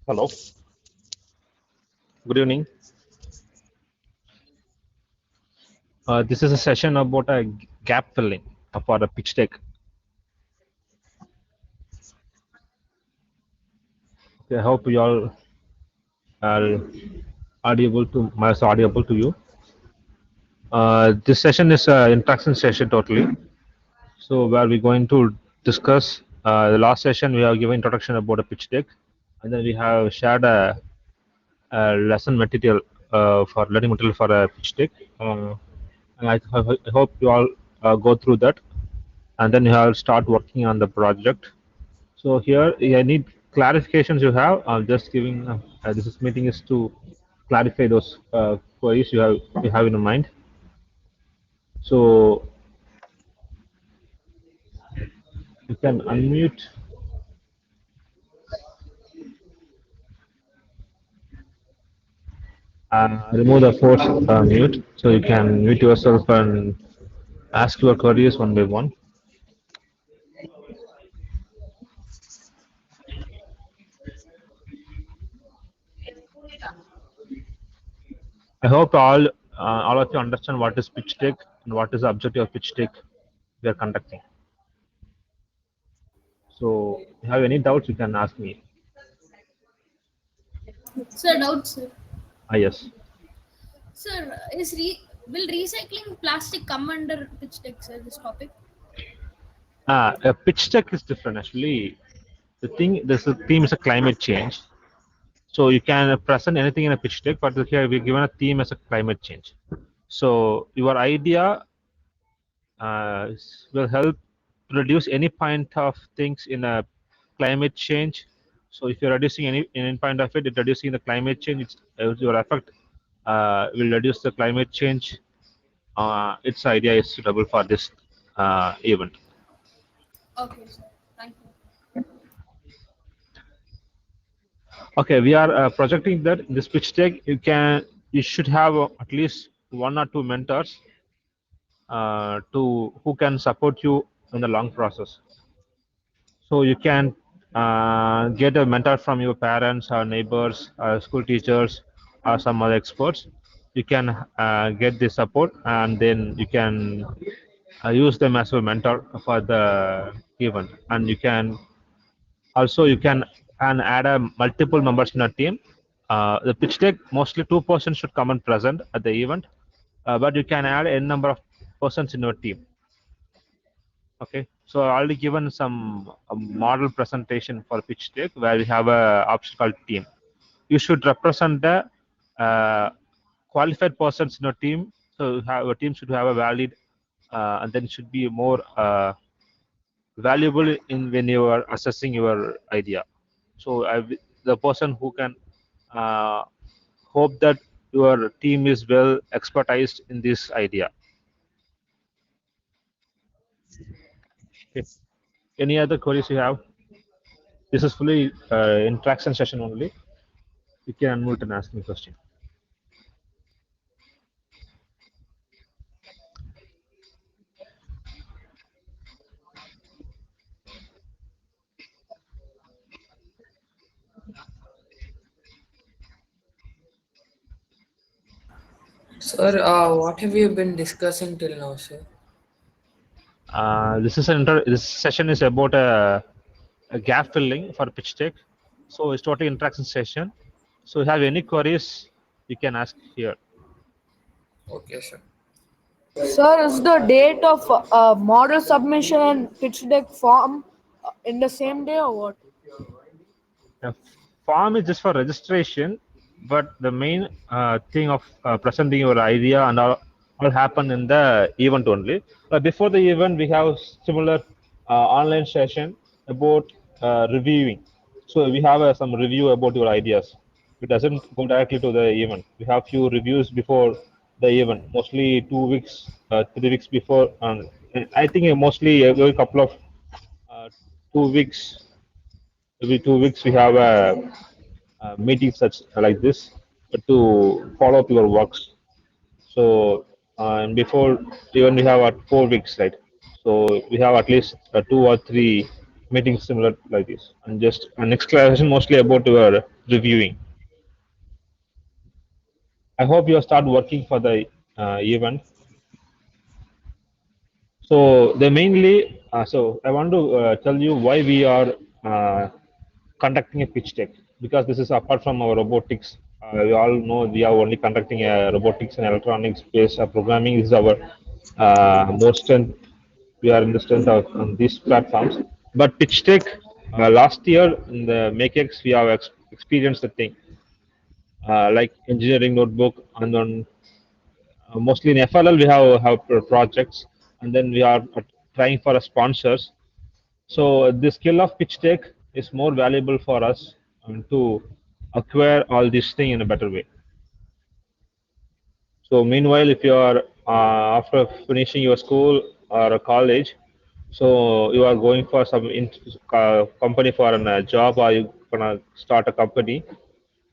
Hello. Good evening. This is a session about a gap filling for a pitch deck. I hope you all are audible to you. This session is an interaction session totally. So where we're going to discuss the last session we have given introduction about a pitch deck, and then we have shared a lesson material for learning material for a pitch deck. And I hope you all go through that, and then you have start working on the project. So here, I need clarifications you have. I'm just giving. This meeting is to clarify those queries you have in mind. So you can unmute, remove the force mute, so you can mute yourself and ask your queries one by one. I hope all of you understand what is pitch deck and what is the objective of pitch deck we are conducting. So, if you have any doubts, you can ask me. Sir, doubt, sir. Yes. Sir, will recycling plastic come under pitch deck, sir? This topic. A pitch deck is different actually. This theme is a climate change. So you can present anything in a pitch deck, but here we're given a theme as a climate change. So your idea will help to reduce any point of things in a climate change. So if you're reducing any point of it, reducing the climate change, your effect will reduce the climate change. Its idea is suitable for this event. Okay, sir. Thank you. Okay, we are projecting that in this pitch deck you should have at least one or two mentors to who can support you in the long process. So you can get a mentor from your parents or neighbors or school teachers or some other experts. You can get the support, and then you can use them as a mentor for the event. And you can also you can add a multiple members in a team. The pitch deck mostly two persons should come and present at the event, but you can add n number of persons in your team. Okay, so I already given some model presentation for pitch deck where we have a option called team. You should represent the qualified persons in your team. So a team should have a valid and then should be more valuable in when you are assessing your idea. So the person who can uh, hope that your team is well expertised in this idea. Okay. Any other queries you have? This is fully interaction session only. You can unmute and ask me question. Sir, what have you been discussing till now, sir? This session is about a gap filling for pitch deck. So it's totally interaction session. So if you have any queries, you can ask here. Okay, sir. Sir, is the date of model submission and pitch deck form in the same day or what? The form is just for registration, but the main thing of presenting your idea and all happen in the event only. But before the event, we have similar online session about reviewing. So we have some review about your ideas. It doesn't go directly to the event. We have few reviews before the event, mostly 2 weeks, 3 weeks before. And I think mostly every couple of 2 weeks, every 2 weeks we have a meeting such like this to follow up your works. So and before even we have 4 weeks, right? So we have at least two or three meetings similar like this. And just next class session mostly about your reviewing. I hope you start working for the event. So they mainly, so I want to tell you why we are conducting a pitch deck, because this is apart from our robotics. We all know we are only conducting a robotics and electronics based programming is our more strength. We are in the strength of on these platforms. But pitch deck, last year in the MakeX we have experienced the thing like engineering notebook, and then mostly in FLL we have projects, and then we are trying for a sponsors. So the skill of pitch deck is more valuable for us to acquire all these things in a better way. So meanwhile, if you are after finishing your school or a college, so you are going for some company for a job, or you gonna start a company.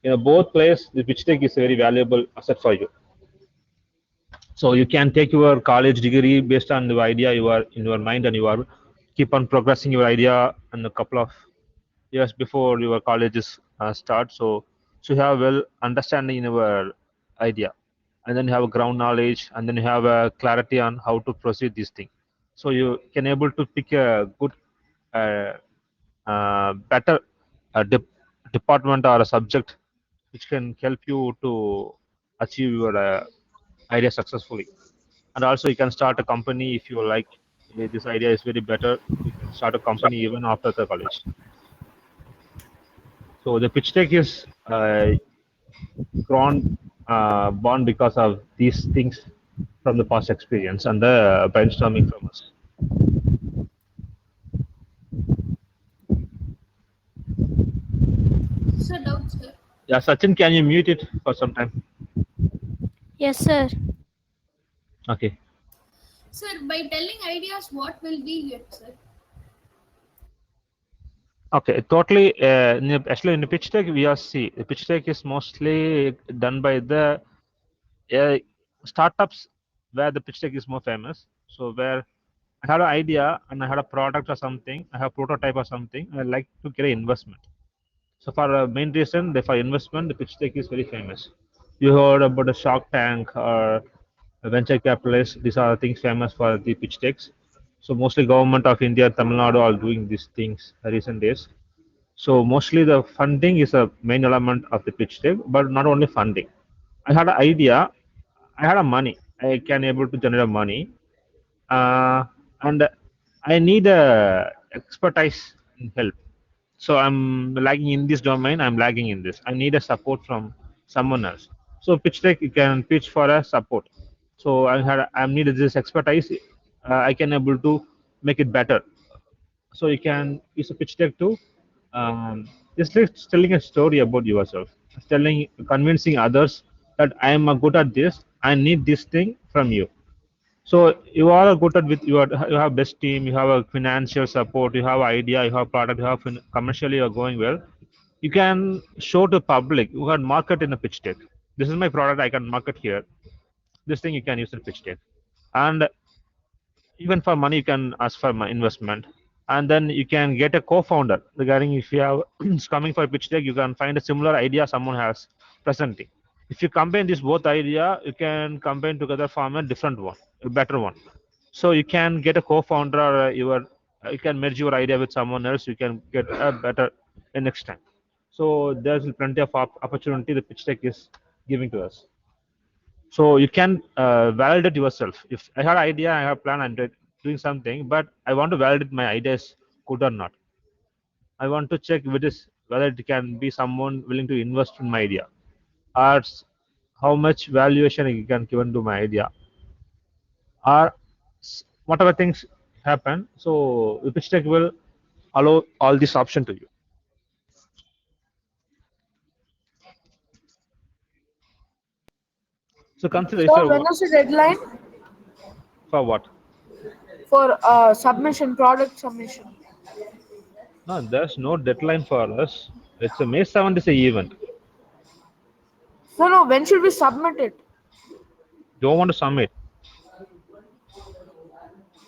In both places, the pitch deck is a very valuable asset for you. So you can take your college degree based on the idea you are in your mind, and you are keep on progressing your idea in a couple of years before your colleges start. So you have well understanding in your idea, and then you have a ground knowledge, and then you have a clarity on how to proceed this thing. So you can able to pick a good, uh, better department or a subject which can help you to achieve your idea successfully. And also you can start a company if you like. This idea is very better, you can start a company even after the college. So the pitch deck is grown born because of these things from the past experience and the brainstorming from us. Sir, doubt, sir. Yeah, Sachin, can you mute it for some time? Yes, sir. Okay. Sir, by telling ideas, what will we get, sir? Okay, totally. Actually, in the pitch deck, we are see the pitch deck is mostly done by the uh, startups where the pitch deck is more famous. So where I had an idea and I had a product or something, I have prototype or something, I like to get an investment. So for a main reason, for investment, the pitch deck is very famous. You heard about the Shark Tank or a venture capitalist. These are things famous for the pitch decks. So mostly government of India, Tamil Nadu are doing these things recent days. So mostly the funding is a main element of the pitch deck, but not only funding. I had an idea, I had a money, I can able to generate money, and I need a expertise in help. So I'm lagging in this domain, I'm lagging in this, I need a support from someone else. So pitch deck, you can pitch for a support. So I needed this expertise, I can able to make it better. So you can use a pitch deck to just like telling a story about yourself, telling, convincing others that I am good at this, I need this thing from you. So you are good at with your, you have best team, you have a financial support, you have idea, you have product, you have commercially you are going well. You can show to public, you can market in a pitch deck. This is my product, I can market here. This thing you can use in pitch deck. And even for money you can ask for my investment, and then you can get a co-founder regarding if you have it's coming for a pitch deck, you can find a similar idea someone has presenting. If you combine this both idea, you can combine together form a different one, a better one. So you can get a co-founder, or your you can merge your idea with someone else, you can get a better next time. So there's plenty of opportunity the pitch deck is giving to us. So you can validate yourself. If I have idea, I have plan, I'm doing something, but I want to validate my idea is good or not. I want to check whether it can be someone willing to invest in my idea, or how much valuation I can given to my idea, or whatever things happen. So the pitch deck will allow all this option to you. So consider if So you're when is the deadline for what? for submission, product submission? No, there's no deadline for us. It's a May 7th is a event. No, no. When should we submit it? Don't want to submit.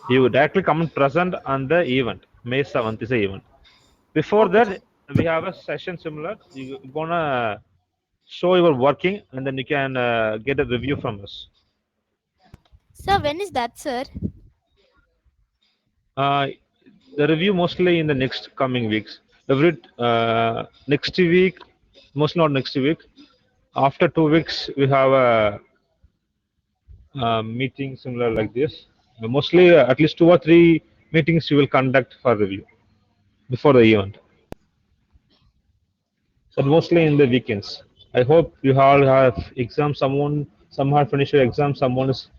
You would directly come and present on the event. May 7th is the event. Before Okay. that, we have a session similar. You're gonna show your working, and then you can get a review from us. Sir, when is that, sir? Uh, the review mostly in the next coming weeks. Every next week, mostly not next week. After 2 weeks, we have a, meeting similar like this. Mostly, at least 2 or 3 meetings you will conduct for review before the event. But mostly in the weekends. I hope you all have exams. Some have finished their exams. Someone is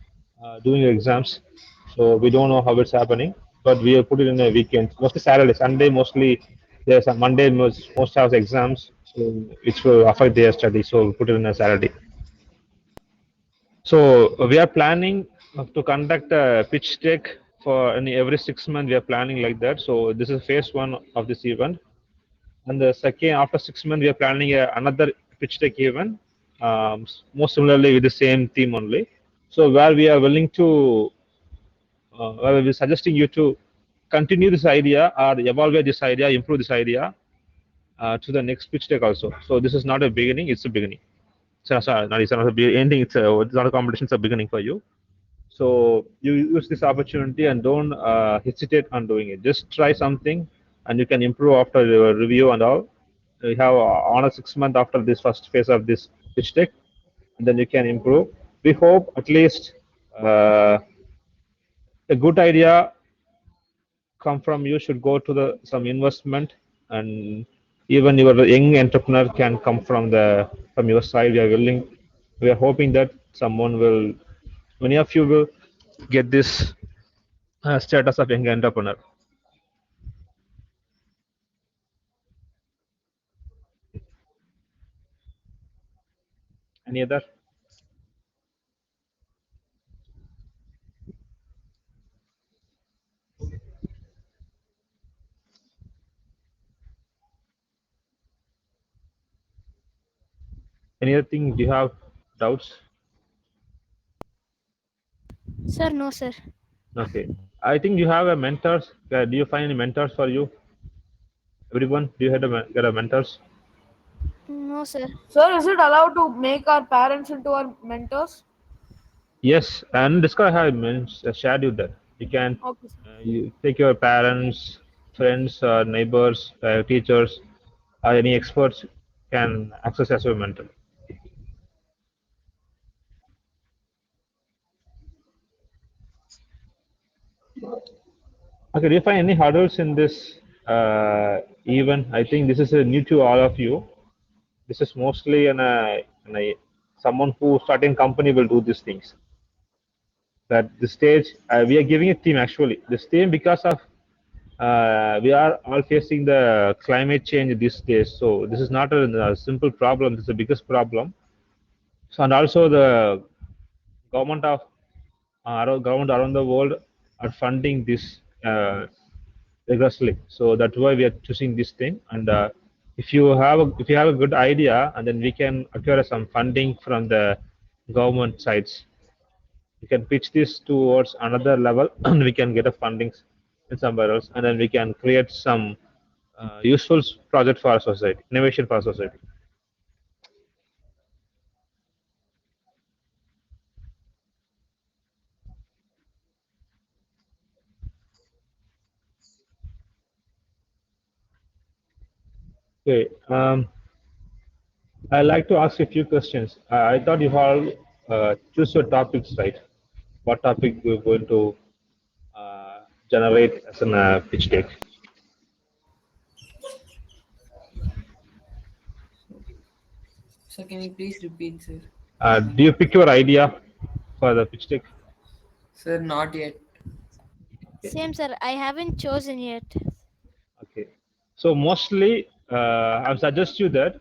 doing exams. So we don't know how it's happening, but we have put it in a weekend. Mostly Saturday, Sunday. Mostly there's a Monday. Most have exams, so which will affect their study. So we put it in a Saturday. So we are planning to conduct a pitch deck for every 6 months. We are planning like that. So this is phase 1 of this event. And the second, after 6 months, we are planning another pitch deck event, most similarly with the same theme only. So where we are willing to, where we are suggesting you to continue this idea or evaluate this idea, improve this idea to the next pitch deck also. So this is not a beginning; it's a beginning. So, sorry, not, it's not a ending. It's not a competition. It's a beginning for you. So you use this opportunity and don't hesitate on doing it. Just try something, and you can improve after your review and all. We have on a 6 month after this first phase of this pitch deck, and then you can improve. We hope at least a good idea come from you should go to the some investment, and even your young entrepreneur can come from your side. We are willing. We are hoping that someone will, many of you will get this status of young entrepreneur. Any other? Any other thing? Do you have doubts? Sir, no, sir. Okay. I think you have a mentors. Do you find any mentors for you? Everyone, do you have get a mentors? No, sir. Sir, is it allowed to make our parents into our mentors? Yes, and Discord I have shared you that you can Okay, sir. you take your parents, friends, neighbors, teachers, or any experts can access as your mentor. Okay, do you find any hurdles in this event? I think this is new to all of you. This is mostly someone who starting company will do these things. That the stage we are giving a theme actually. This theme because of we are all facing the climate change these days. So this is not a simple problem. This is the biggest problem. So and also the government of government around the world are funding this rigorously. So that's why we are choosing this thing. And if you have a good idea, and then we can acquire some funding from the government sides. We can pitch this towards another level, and we can get a funding in somewhere else, and then we can create some useful project for our society, innovation for our society. Okay. I'd like to ask you a few questions. I thought you all choose your topics, right? What topic we're going to generate as a pitch deck? So can you please repeat, sir? Do you pick your idea for the pitch deck? Sir, not yet. Same, sir. I haven't chosen yet. Okay. So mostly, I suggest you that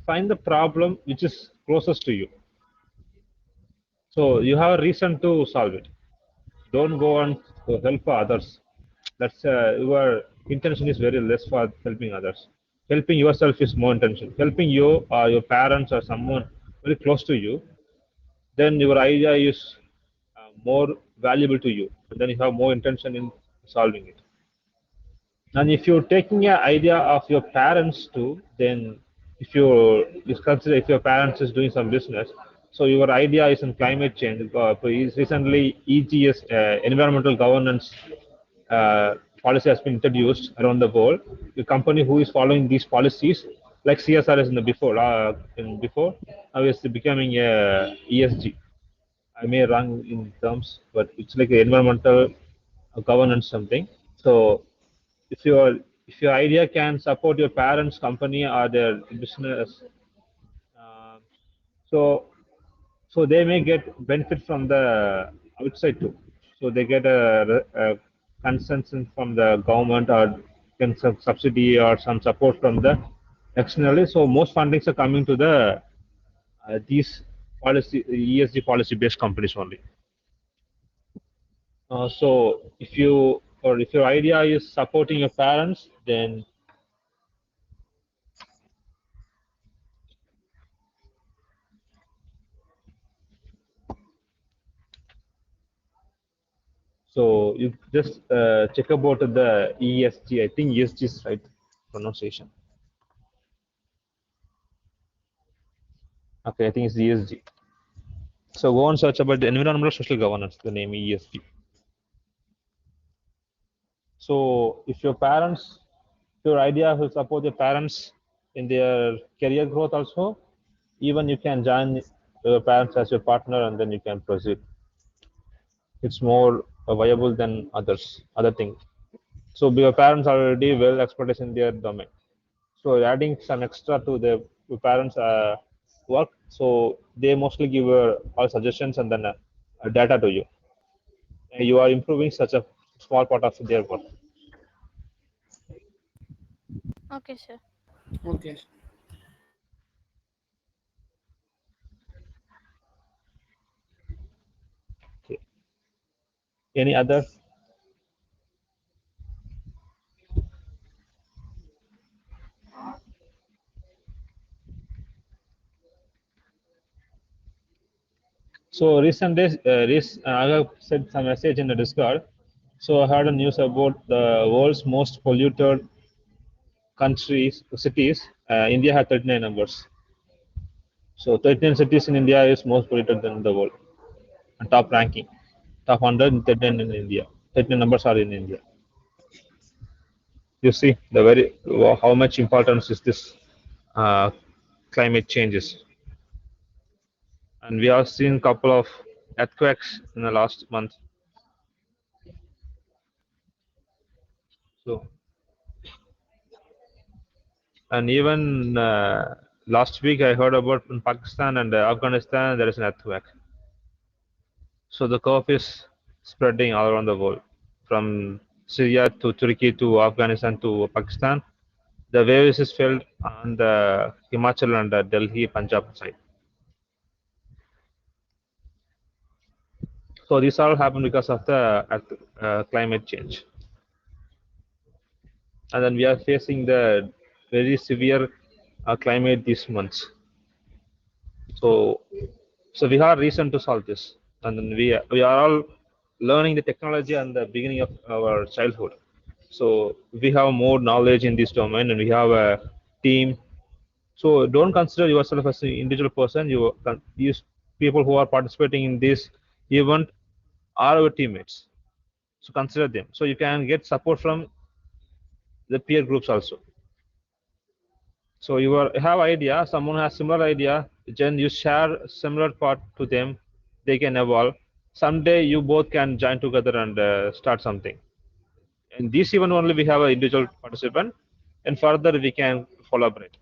find the problem which is closest to you. So you have a reason to solve it. Don't go on to help others. That's your intention is very less for helping others. Helping yourself is more intention. Helping you or your parents or someone very close to you, then your idea is more valuable to you. Then you have more intention in solving it. And if you're taking an idea of your parents too, then if you consider if your parents is doing some business, so your idea is in climate change. Recently, EGS, environmental governance policy has been introduced around the world. The company who is following these policies, like CSR is in the before, now is becoming a ESG. I may wrong in terms, but it's like environmental governance something. So if your idea can support your parents' company or their business, uh, so so they may get benefit from the outside too. So they get a consensus from the government or can some subsidy or some support from the externally. So most fundings are coming to the these policy ESG policy based companies only. So if your idea is supporting your parents, then so you just check about the ESG. I think ESG is right pronunciation. Okay, I think it's ESG. So go and search about the environmental social governance, the name ESG. So if your idea will support your parents in their career growth also, even you can join your parents as your partner and then you can proceed. It's more viable than other things. So your parents are already well expertise in their domain. So adding some extra to the your parents' work, so they mostly give all suggestions and then data to you. And you are improving such a small part of their work. Okay, sir. Okay. Okay. Any other? So recent days, I have sent some message in the Discord. So I heard a news about the world's most polluted countries, cities. India had 39 numbers. So 39 cities in India is most polluted in the world. And top ranking, top 100 and 39 in India. 39 numbers are in India. You see the how much importance is this uh, climate changes, and we have seen couple of earthquakes in the last month. So and even last week I heard about in Pakistan and Afghanistan there is an earthquake. So the curve is spreading all around the world, from Syria to Turkey to Afghanistan to Pakistan. The waves is felt on the Himachal and Delhi, Punjab side. So this all happened because of the climate change. And then we are facing the very severe climate these months. So, so we have reason to solve this, and then we are all learning the technology and the beginning of our childhood. So we have more knowledge in this domain, and we have a team. So don't consider yourself as an individual person. Use people who are participating in this event are our teammates. So consider them. So you can get support from the peer groups also. So have idea, someone has similar idea, then you share similar part to them, they can evolve. Someday you both can join together and start something. In this event only we have an individual participant, and further we can collaborate.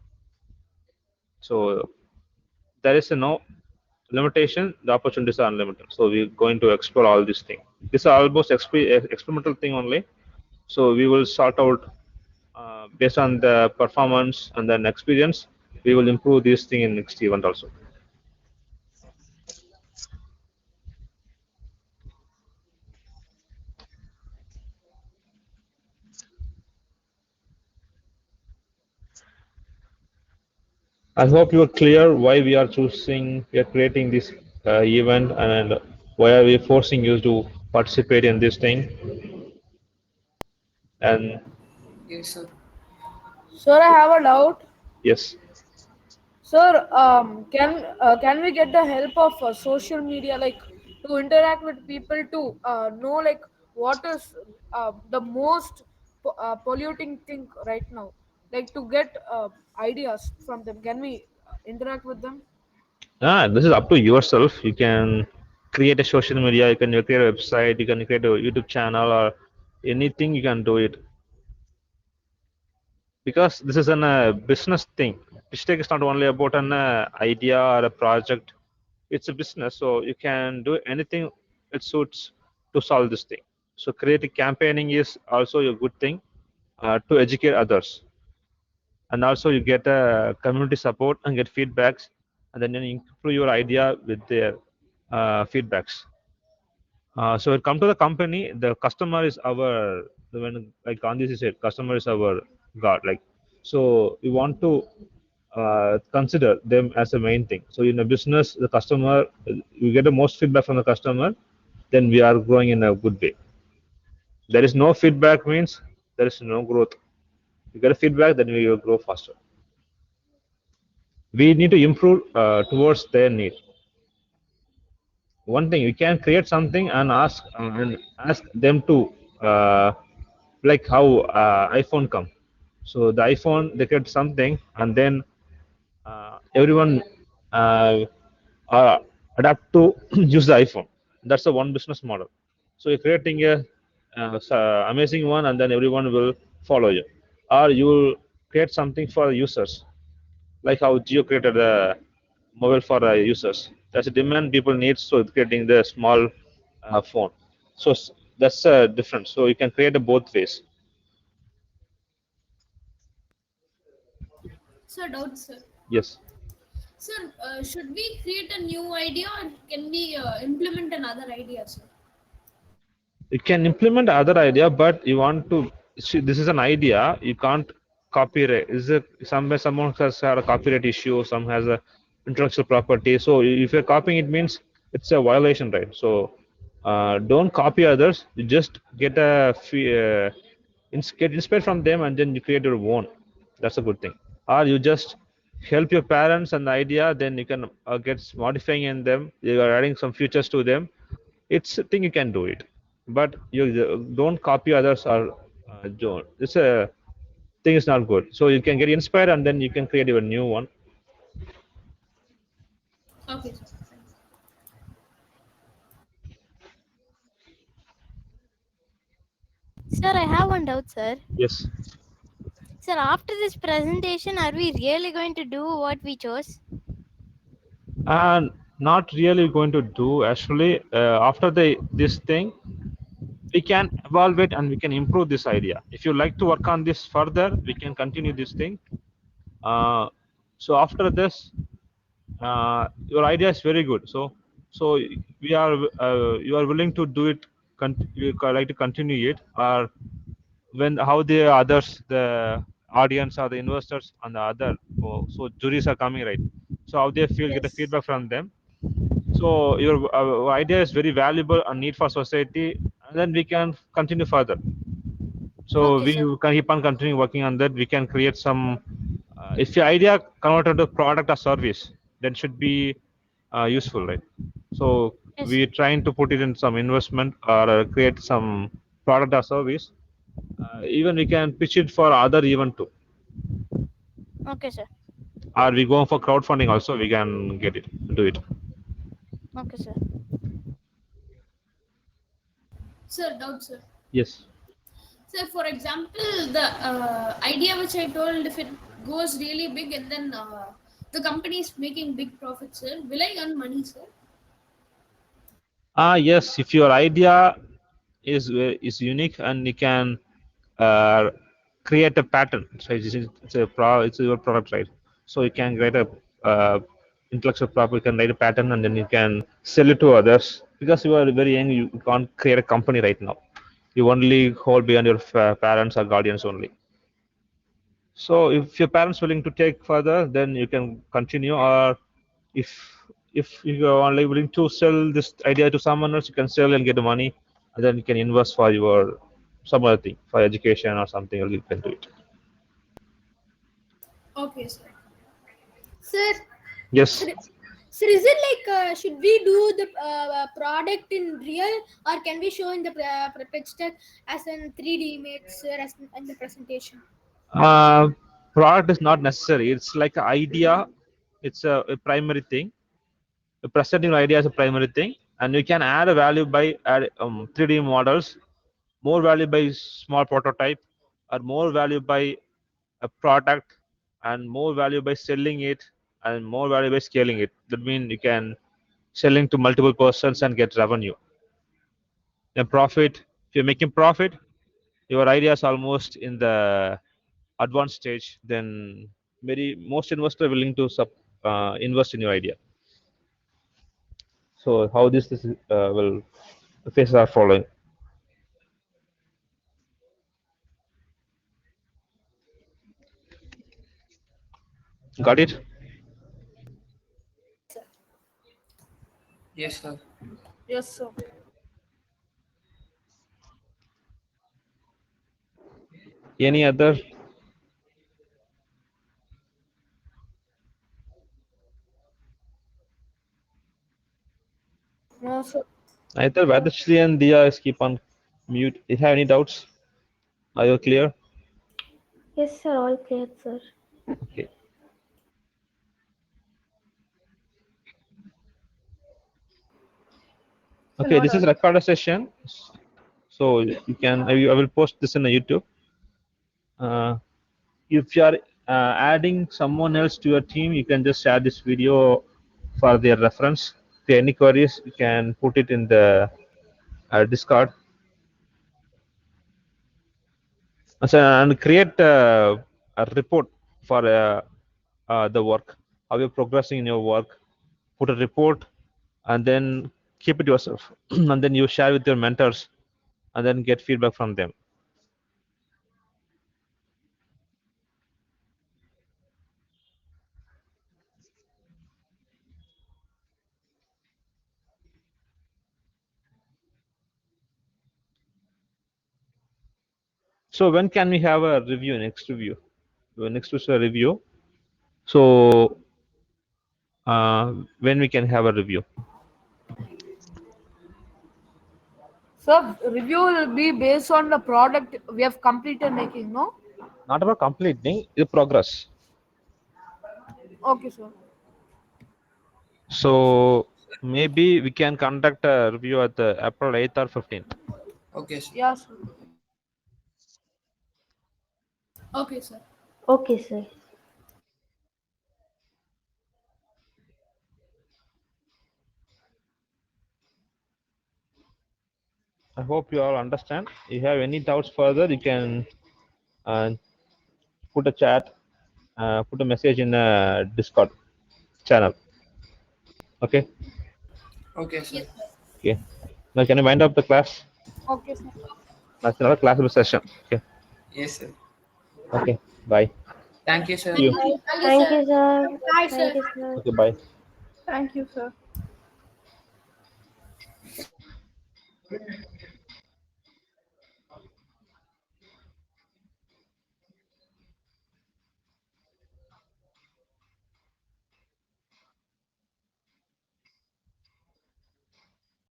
So there is no limitation, the opportunities are unlimited. So we're going to explore all these things. This is almost experimental thing only. So we will sort out based on the performance and then experience, we will improve this thing in next event also. I hope you are clear why we are creating this event and why are we forcing you to participate in this thing. And Yes, sir. Sir, I have a doubt. Yes. Sir, can we get the help of social media, like to interact with people to know like what is the most polluting thing right now, like to get ideas from them? Can we interact with them? This is up to yourself. You can create a social media, you can create a website, you can create a YouTube channel or anything you can do it. Because this is a business thing. Mistake is not only about an idea or a project. It's a business, so you can do anything it suits to solve this thing. So creative campaigning is also a good thing to educate others, and also you get community support and get feedbacks, and then you improve your idea with their feedbacks. So when come to the company, the customer is our when like Gandhi said, customer is our god. Like so, we want to consider them as a main thing. So in a business, the customer, you get the most feedback from the customer, then we are growing in a good way. There is no feedback means there is no growth. You get a feedback, then we will grow faster. We need to improve towards their need. One thing you can create something and ask them to like how iPhone come. So the iPhone they create something and then everyone uh, adapt to use the iPhone. That's the one business model. So you're creating a amazing one, and then everyone will follow you, or you will create something for users, like how Geo created a mobile for users. That's a demand people need, so creating the small phone. So that's different. So you can create it both ways. Sir, doubt, sir. Yes. Sir, should we create a new idea or can we implement another idea, sir? You can implement other idea, but you want to see this is an idea. You can't copyright. Is it someone has had a copyright issue? Some has a intellectual property. So if you're copying, it means it's a violation, right? So don't copy others. You just get get inspired from them, and then you create your own. That's a good thing. Or you just help your parents and the idea, then you can get modifying in them. You are adding some features to them. It's a thing you can do it, but you don't copy others or don't. It's a thing is not good. So you can get inspired and then you can create your new one. Okay, sir. Sir, I have one doubt, sir. Yes. Sir, after this presentation, are we really going to do what we chose? And not really going to do actually after the this thing we can evaluate and we can improve this idea. If you like to work on this further, we can continue this thing. So after this your idea is very good. So we are you are willing to do it. You like to continue it, or when how the others, the audience or the investors and the other, so juries are coming, right? So how they feel, get the Yes. feedback from them. So your idea is very valuable and need for society, and then we can continue further. So Okay, we sir. can keep on continuing working on that. We can create some. If your idea converted to product or service, then should be useful, right? So Yes, sir. we trying to put it in some investment or create some product or service. Even we can pitch it for other event too. Okay, sir. Or we go for crowdfunding also. We can get it, do it. Okay, sir. Sir, doubt, sir. Yes. Sir, for example, the idea which I told, if it goes really big and then the company is making big profits, sir, will I earn money, sir? Yes. If your idea is unique and you can uh, create a pattern, so it's your product, right? So you can create a intellectual property. You can write a pattern and then you can sell it to others. Because you are very young, you can't create a company right now. You only hold behind your parents or guardians only. So if your parents willing to take further, then you can continue. Or if you are only willing to sell this idea to someone else, you can sell and get the money, and then you can invest for your some other thing for education or something. You can do it. Okay, sir. Sir, Yes. sir, is it like should we do the product in real, or can we show in the pitch deck as in 3D image, sir, as in the presentation? Product is not necessary. It's like an idea. It's a primary thing. Presenting your idea as a primary thing, and you can add a value by 3D models, more value by small prototype, or more value by a product, and more value by selling it, and more value by scaling it. That means you can selling to multiple persons and get revenue. Then profit. If you're making profit, your idea is almost in the advanced stage. Then most investors are willing to invest in your idea. So how this is will the phases are following. Got it? Yes, sir. Yes, sir. Any other? No, sir. Either Vadashri and Dia is keep on mute. If you have any doubts, are you clear? Yes, sir, all clear, sir. Okay. Okay, this is recorded session, so you can. I will post this in the YouTube. If you are adding someone else to your team, you can just share this video for their reference. If you have any queries, you can put it in the Discord. And create a report for the work. How you're progressing in your work. Put a report, and then keep it yourself, and then you share with your mentors, and then get feedback from them. So when can we have a review? Next review. Next is a review. So when we can have a review? Sir, review will be based on the product we have completed making, no? Not about completing, the progress. Okay, sir. So maybe we can conduct a review at the April 8th or 15th. Okay, sir. Yeah, sir. Okay, sir. Okay, sir. I hope you all understand. If you have any doubts further, you can put a chat, put a message in a Discord channel. Okay. Okay, sir. Yes, sir. Okay. Now can you wind up the class? Okay, sir. That's another classable session. Okay. Yes, sir. Okay. Bye. Thank you, sir. See you. Thank you, sir. Bye, sir. Thank you, sir. Okay. Bye. Thank you, sir.